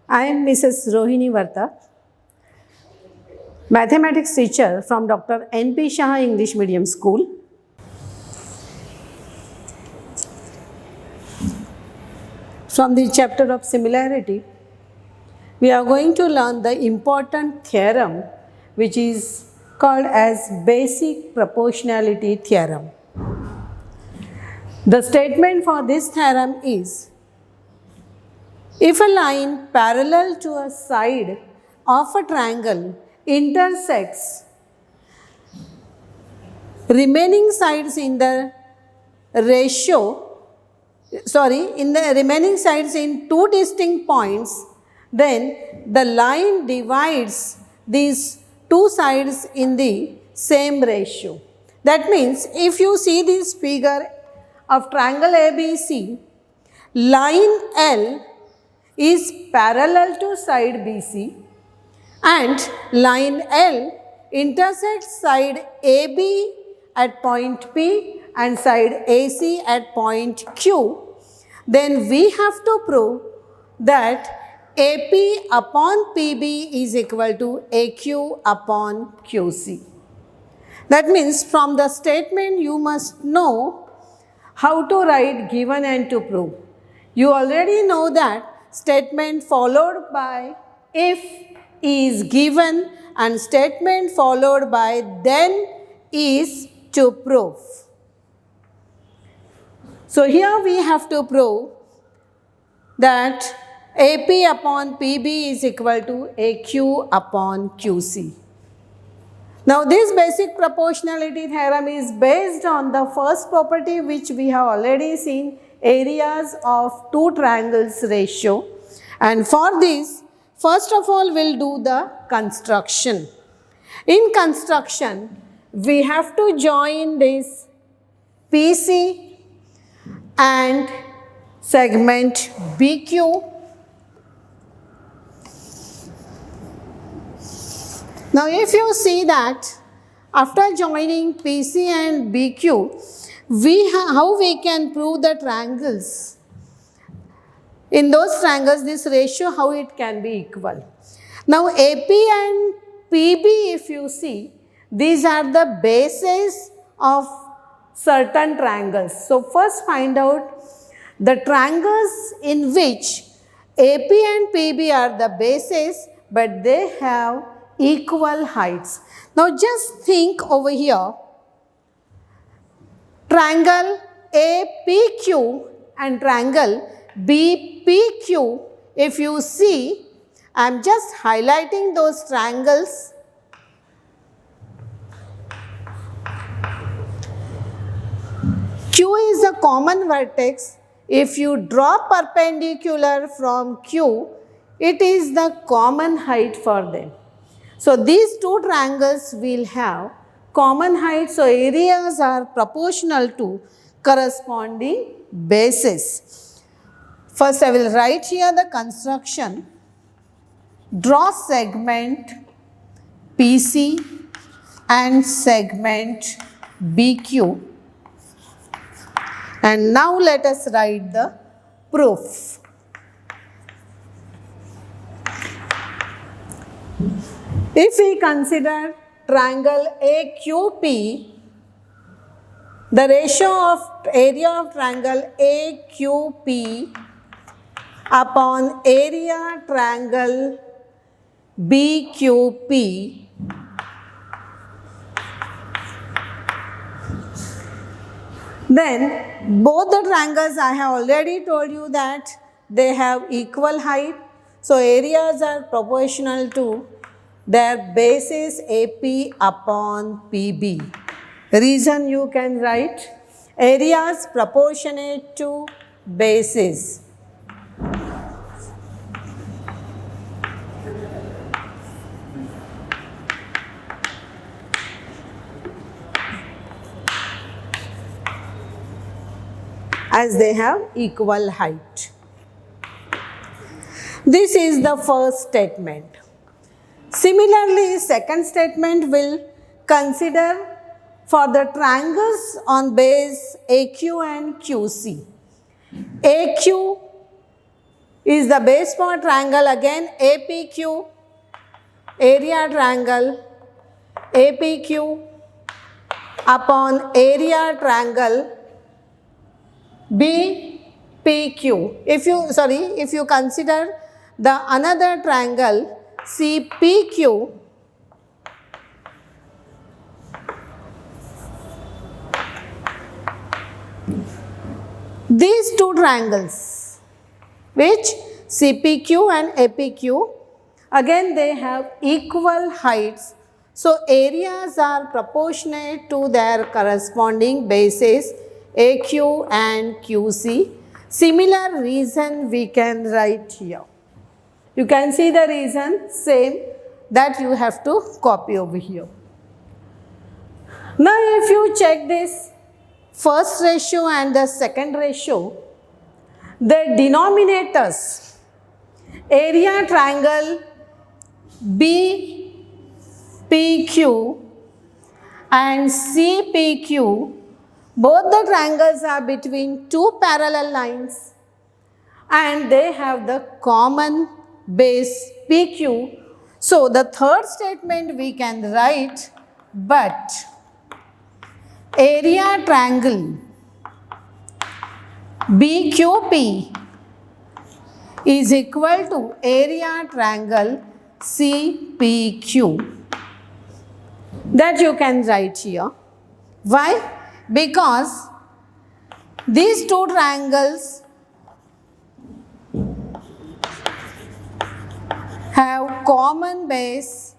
I am Mrs. Rohini Varta, mathematics teacher from Dr. N.P. Shah English Medium School. From the chapter of similarity, we are going to learn the important theorem which is called as basic proportionality theorem. The statement for this theorem is, if a line parallel to a side of a triangle intersects remaining sides in the remaining sides in two distinct points, then the line divides these two sides in the same ratio. That means if you see this figure of triangle ABC, line L is parallel to side BC and line L intersects side AB at point P and side AC at point Q, then we have to prove that AP upon PB is equal to AQ upon QC. That means from the statement you must know how to write given and to prove. You already know that statement followed by if is given and statement followed by then is to prove. So here we have to prove that AP upon PB is equal to AQ upon QC. Now this basic proportionality theorem is based on the first property which we have already seen, areas of two triangles ratio. And for this, first of all we'll do the construction. In construction, we have to join this PC and segment BQ. Now if you see that after joining PC and BQ, how we can prove the triangles. In those triangles, this ratio, how it can be equal. Now AP and PB, if you see, these are the bases of certain triangles. So first find out the triangles in which AP and PB are the bases, but they have equal heights. Now just think over here, triangle APQ and triangle BPQ, if you see, I am just highlighting those triangles. Q is a common vertex. If you draw perpendicular from Q, it is the common height for them. So these two triangles will have common height, so areas are proportional to corresponding bases. First I will write here the construction. Draw segment PC and segment BQ. And now let us write the proof. If we consider triangle AQP, the ratio of area of triangle AQP upon area triangle BQP then both the triangles I have already told you that they have equal height. So areas are proportional to their bases AP upon PB. Reason you can write areas proportionate to bases. As they have equal height. This is the first statement. Similarly, second statement will consider for the triangles on base AQ and QC. AQ is the base for triangle again APQ, area triangle APQ upon area triangle BPQ. If you consider the another triangle CPQ, these two triangles, which CPQ and APQ, again they have equal heights. So areas are proportionate to their corresponding bases AQ and QC. Similar reason we can write here. You can see the reason same that you have to copy over here. Now if you check this first ratio and the second ratio, the denominators, area triangle BPQ and CPQ, both the triangles are between two parallel lines and they have the common base PQ. So the third statement we can write, but area triangle BQP is equal to area triangle CPQ. That you can write here. Why? Because these two triangles have common base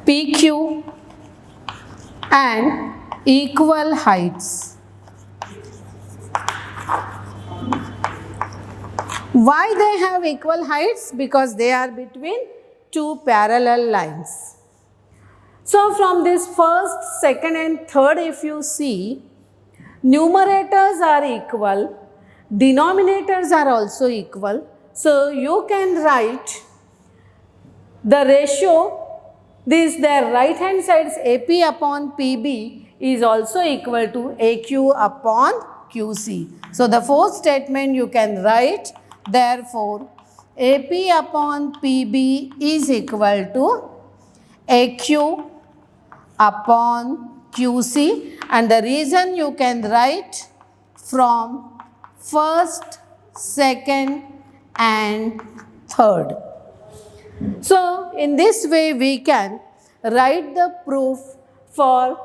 PQ and equal heights. Why they have equal heights? Because they are between two parallel lines. So from this first, second and third, if you see, numerators are equal, denominators are also equal. So you can write the ratio, their right hand side's AP upon PB is also equal to AQ upon QC. So the fourth statement you can write, therefore AP upon PB is equal to AQ upon QC, and the reason you can write from first, second and third. So in this way we can write the proof for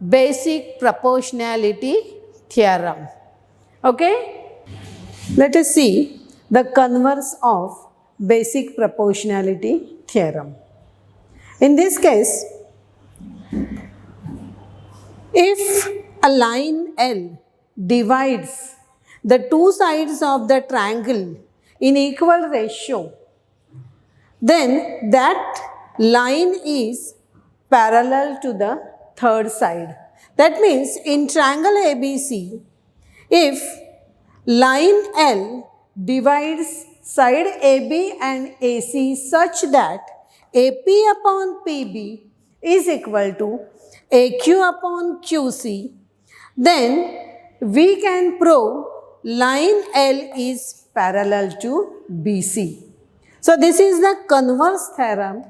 basic proportionality theorem. Okay? Let us see the converse of basic proportionality theorem. In this case, if a line L divides the two sides of the triangle in equal ratio, then that line is parallel to the third side. That means in triangle ABC, if line L divides side AB and AC such that AP upon PB is equal to AQ upon QC, then we can prove line L is parallel to BC. So this is the converse theorem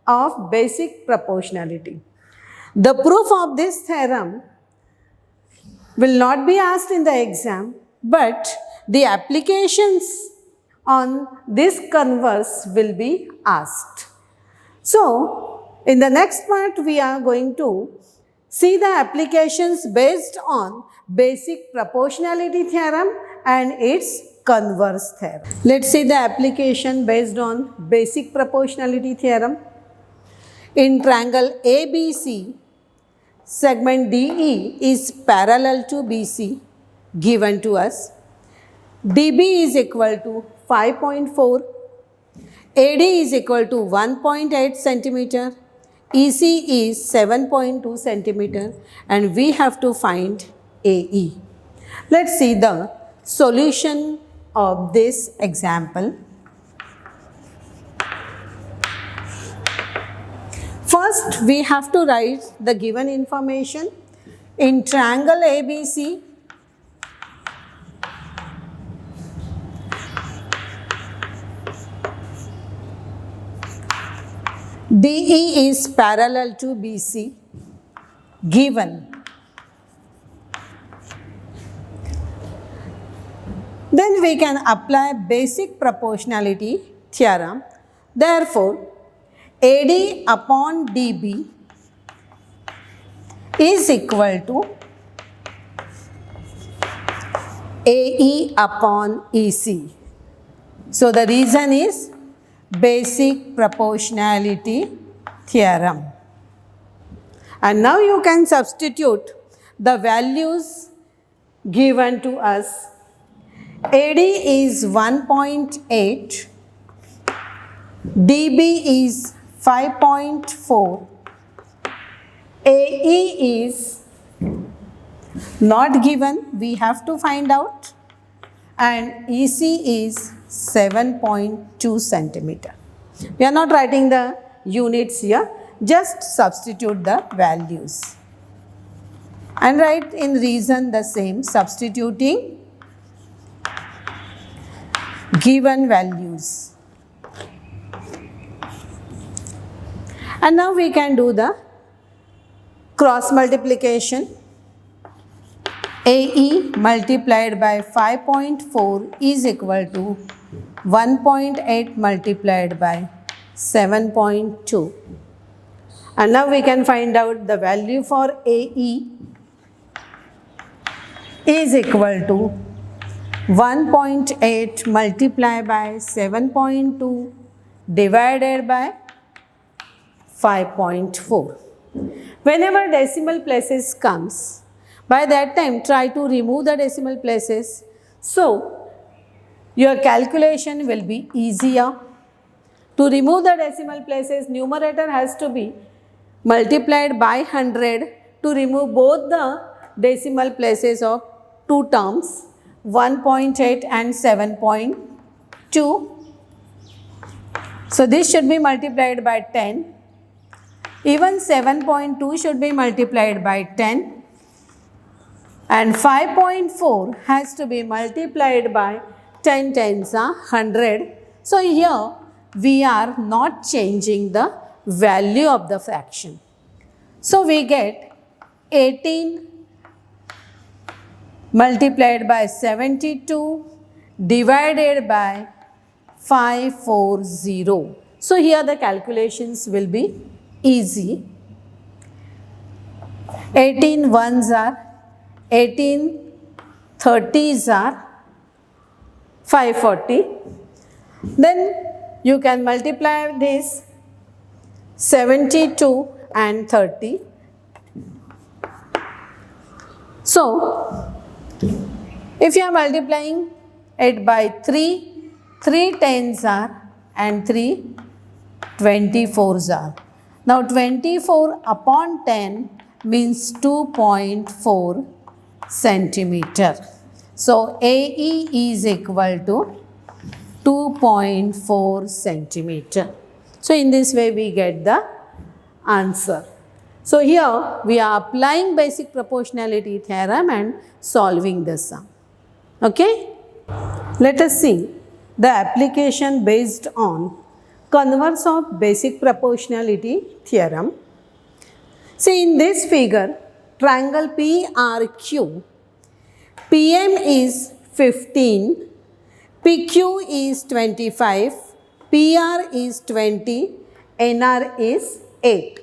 of basic proportionality. The proof of this theorem will not be asked in the exam, but the applications on this converse will be asked. So in the next part we are going to see the applications based on basic proportionality theorem and its converse theorem. Let's see the application based on basic proportionality theorem. In triangle ABC, segment DE is parallel to BC given to us. DB is equal to 5.4, AD is equal to 1.8 centimeter, EC is 7.2 centimeter, and we have to find AE. Let's see the solution of this example. First, we have to write the given information. In triangle ABC, DE is parallel to BC given. Then we can apply basic proportionality theorem. Therefore, AD upon DB is equal to AE upon EC. So the reason is basic proportionality theorem. And now you can substitute the values given to us. AD is 1.8, DB is 5.4, AE is not given, we have to find out, and EC is 7.2 centimeter. We are not writing the units here, just substitute the values. And write in reason the same, substituting given values. And now we can do the cross multiplication. AE multiplied by 5.4 is equal to 1.8 multiplied by 7.2. And now we can find out the value for AE is equal to 1.8 multiplied by 7.2 divided by 5.4. Whenever decimal places comes, by that time try to remove the decimal places, so your calculation will be easier. To remove the decimal places, numerator has to be multiplied by 100 to remove both the decimal places of two terms, 1.8 and 7.2. So this should be multiplied by 10. Even 7.2 should be multiplied by 10. And 5.4 has to be multiplied by 10 tens are 100. So here we are not changing the value of the fraction. So we get 18 multiplied by 72 divided by 540. So here the calculations will be easy. 18 ones are 18 30s are 540. Then you can multiply this 72 and 30. So if you are multiplying it by 3, 3 tens are and 3 24s are. Now 24 upon 10 means 2.4 centimeter. So AE is equal to 2.4 centimeter. So in this way we get the answer. So here we are applying basic proportionality theorem and solving the sum. Okay? Let us see the application based on converse of basic proportionality theorem. See in this figure, triangle PRQ, PM is 15, PQ is 25, PR is 20, NR is 8.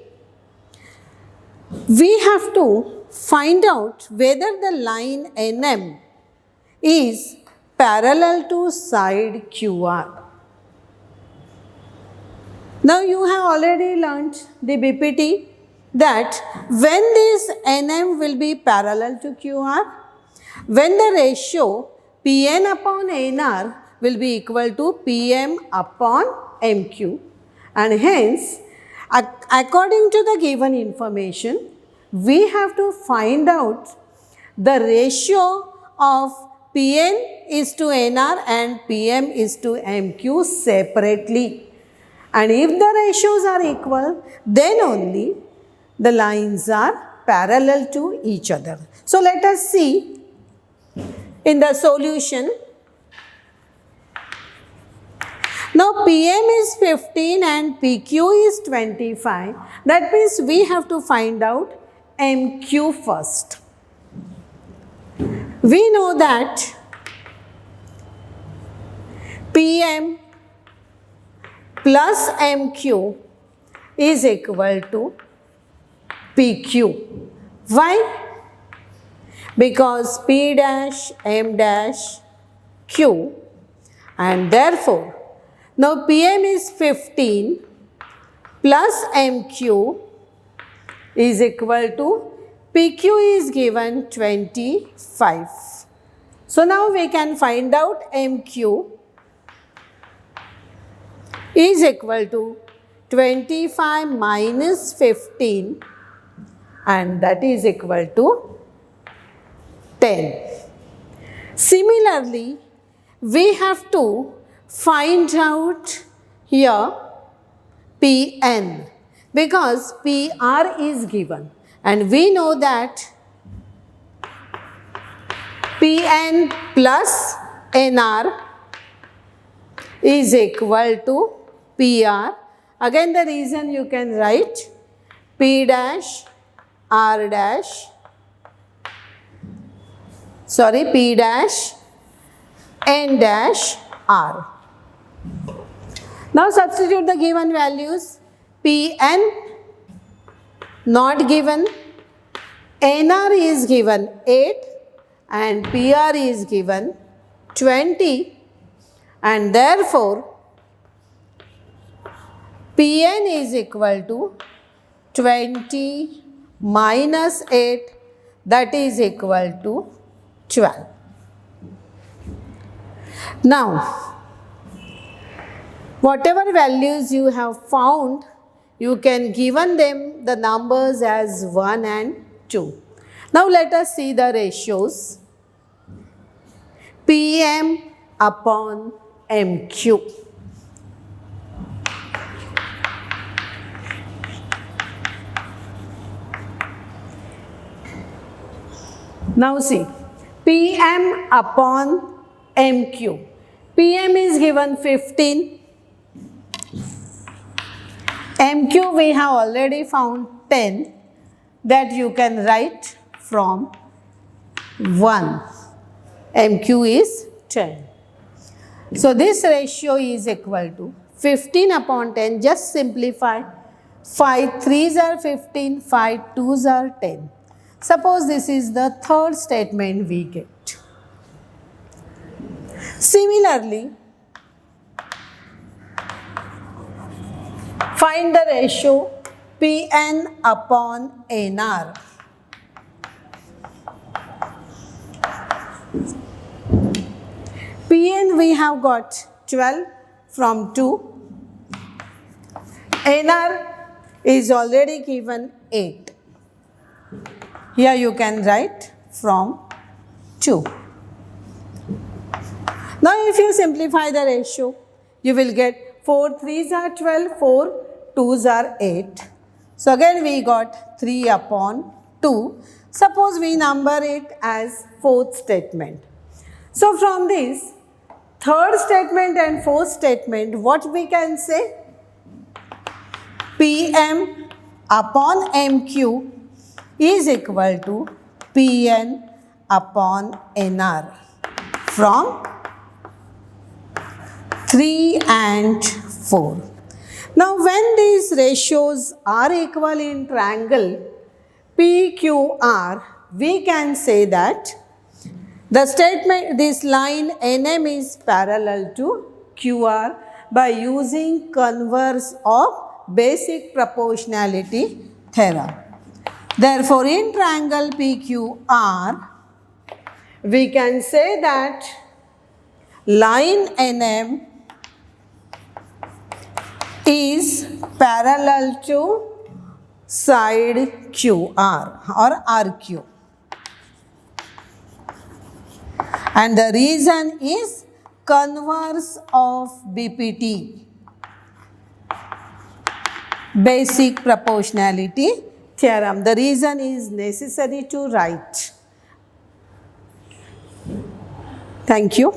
We have to find out whether the line NM is parallel to side QR. Now you have already learnt the BPT that when this NM will be parallel to QR, when the ratio Pn upon Nr will be equal to Pm upon Mq, and hence according to the given information we have to find out the ratio of Pn is to Nr and Pm is to Mq separately. And if the ratios are equal, then only the lines are parallel to each other. So let us see in the solution. Now PM is 15 and PQ is 25. That means we have to find out MQ first. We know that PM plus MQ is equal to PQ. Why? Because P dash M dash Q, and therefore now PM is 15 plus MQ is equal to PQ is given 25. So now we can find out MQ is equal to 25 minus 15, and that is equal to 10. Similarly, we have to find out here Pn, because PR is given, and we know that Pn plus NR is equal to PR. Again, the reason you can write P dash R dash, P dash N dash R. Now substitute the given values. Pn not given, NR is given 8 and PR is given 20, and therefore Pn is equal to 20 minus 8, that is equal to 12. Now, whatever values you have found, you can given them the numbers as 1 and 2. Now let us see the ratios. PM upon MQ. Now see, PM upon MQ. PM is given 15. MQ we have already found 10, that you can write from 1. MQ is 10. So this ratio is equal to 15 upon 10. Just simplify. 5 3s are 15, 5 2s are 10. Suppose this is the third statement we get. Similarly, find the ratio Pn upon Nr. Pn we have got 12 from 2. Nr is already given 8. Here you can write from 2. Now if you simplify the ratio, you will get 4 3s are 12, 4 2s are 8. So again we got 3 upon 2. Suppose we number it as fourth statement. So from this third statement and fourth statement, what we can say? PM upon MQ is equal to Pn upon Nr from 3 and 4. Now when these ratios are equal in triangle PQR, we can say that the statement, this line NM is parallel to QR by using converse of basic proportionality theorem. Therefore, in triangle PQR, we can say that line NM is parallel to side QR or RQ. And the reason is converse of BPT, basic proportionality theorem. The reason is necessary to write. Thank you.